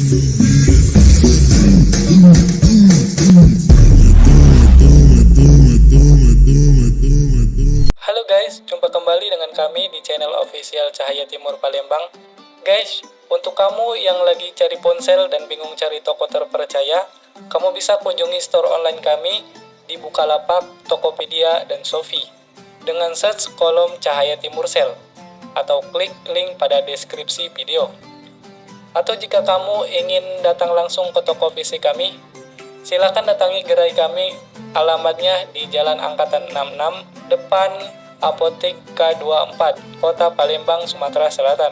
Halo guys, jumpa kembali dengan kami di channel official Cahaya Timur Palembang. Guys, untuk kamu yang lagi cari ponsel dan bingung cari toko terpercaya, kamu bisa kunjungi store online kami di Bukalapak, Tokopedia, dan Shopee dengan search kolom Cahaya Timur Sale atau klik link pada deskripsi video. Atau jika kamu ingin datang langsung ke toko fisik kami, silakan datangi gerai kami. Alamatnya di Jalan Angkatan 66, depan Apotek K24, Kota Palembang, Sumatera Selatan.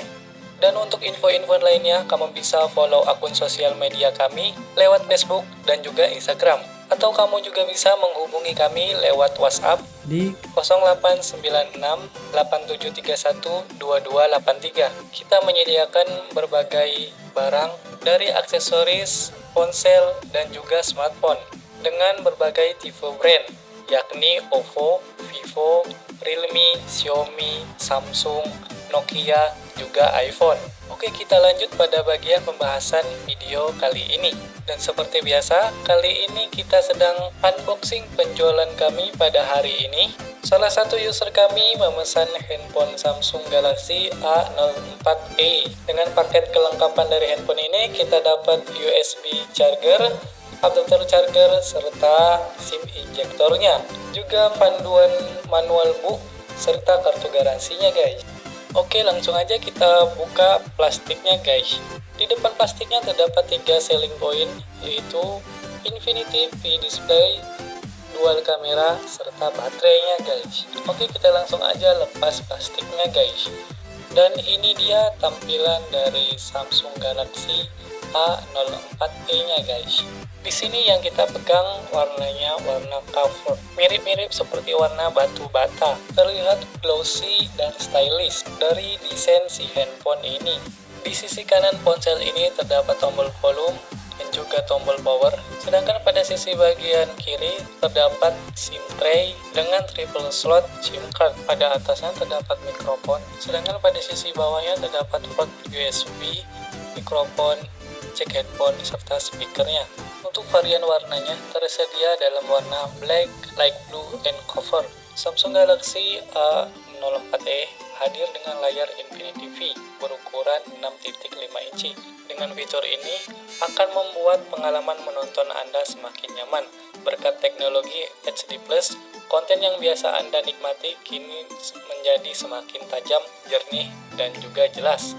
Dan untuk info-info lainnya, kamu bisa follow akun sosial media kami lewat Facebook dan juga Instagram. Atau kamu juga bisa menghubungi kami lewat WhatsApp di 089687312283. Kita menyediakan berbagai barang dari aksesoris, ponsel, dan juga smartphone dengan berbagai tipe brand, yakni Oppo, Vivo, Realme, Xiaomi, Samsung, Nokia, juga iPhone. Oke, kita lanjut pada bagian pembahasan video kali ini. Dan seperti biasa, kali ini kita sedang unboxing penjualan kami pada hari ini. Salah satu user kami memesan handphone Samsung Galaxy A04e. Dengan paket kelengkapan dari handphone ini, kita dapat USB charger, adapter charger, serta SIM injektornya. Juga panduan manual book, serta kartu garansinya guys. Oke, langsung aja kita buka plastiknya guys. Di depan plastiknya terdapat 3 selling point, yaitu Infinity V display, dual kamera, serta baterainya guys. Oke, kita langsung aja lepas plastiknya guys. Dan ini dia tampilan dari Samsung Galaxy A04e nya guys. Di sini yang kita pegang warnanya warna cover, mirip-mirip seperti warna batu bata. Terlihat glossy dan stylish dari desain si handphone ini. Di sisi kanan ponsel ini terdapat tombol volume dan juga tombol power. Sedangkan pada sisi bagian kiri terdapat SIM tray dengan triple slot SIM card. Pada atasnya terdapat mikrofon. Sedangkan pada sisi bawahnya terdapat port USB, mikrofon, jack headphone, serta speakernya. Untuk varian warnanya tersedia dalam warna black, light blue, and cover. Samsung Galaxy A04e hadir dengan layar Infinity V berukuran 6.5 inci. Dengan fitur ini akan membuat pengalaman menonton Anda semakin nyaman. Berkat teknologi HD+, konten yang biasa Anda nikmati kini menjadi semakin tajam, jernih, dan juga jelas.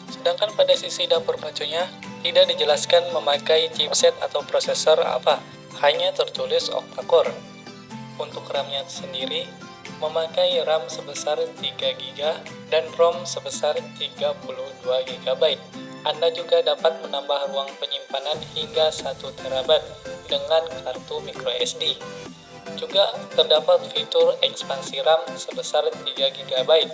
Sedangkan pada sisi dapur pacunya tidak dijelaskan memakai chipset atau prosesor apa, hanya tertulis octa-core. Untuk RAM-nya sendiri memakai RAM sebesar 3 GB dan ROM sebesar 32 GB. Anda juga dapat menambah ruang penyimpanan hingga 1 TB dengan kartu microSD. Juga terdapat fitur ekspansi RAM sebesar 3 GB.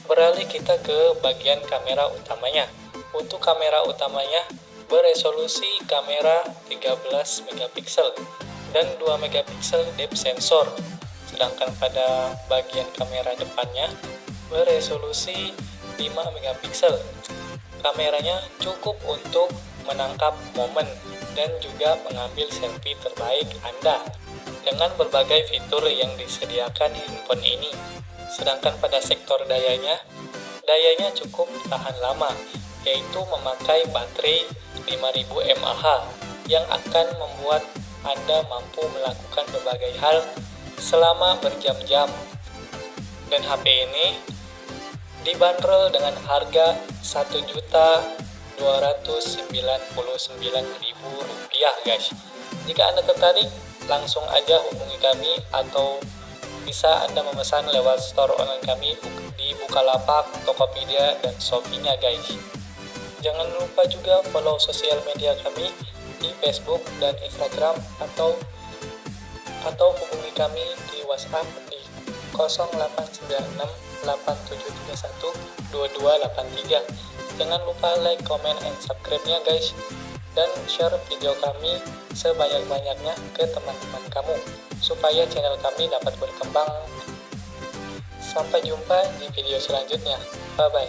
Beralih kita ke bagian kamera utamanya. Untuk kamera utamanya beresolusi kamera 13 megapiksel dan 2 megapiksel depth sensor. Sedangkan pada bagian kamera depannya beresolusi 5 megapiksel. Kameranya cukup untuk menangkap momen dan juga mengambil selfie terbaik Anda dengan berbagai fitur yang disediakan handphone ini. Sedangkan pada sektor dayanya cukup tahan lama, yaitu memakai baterai 5000 mAh yang akan membuat Anda mampu melakukan berbagai hal selama berjam-jam. Dan HP ini dibanderol dengan harga Rp1.299.000 guys. Jika Anda tertarik, langsung aja hubungi kami atau bisa Anda memesan lewat store online kami di Bukalapak, Tokopedia, dan Shopee-nya guys. Jangan lupa juga follow sosial media kami di Facebook dan Instagram atau hubungi kami di WhatsApp di 089687312283. Jangan lupa like, comment, and subscribe-nya guys. Dan share video kami sebanyak-banyaknya ke teman-teman kamu supaya channel kami dapat berkembang. Sampai jumpa di video selanjutnya. Bye-bye.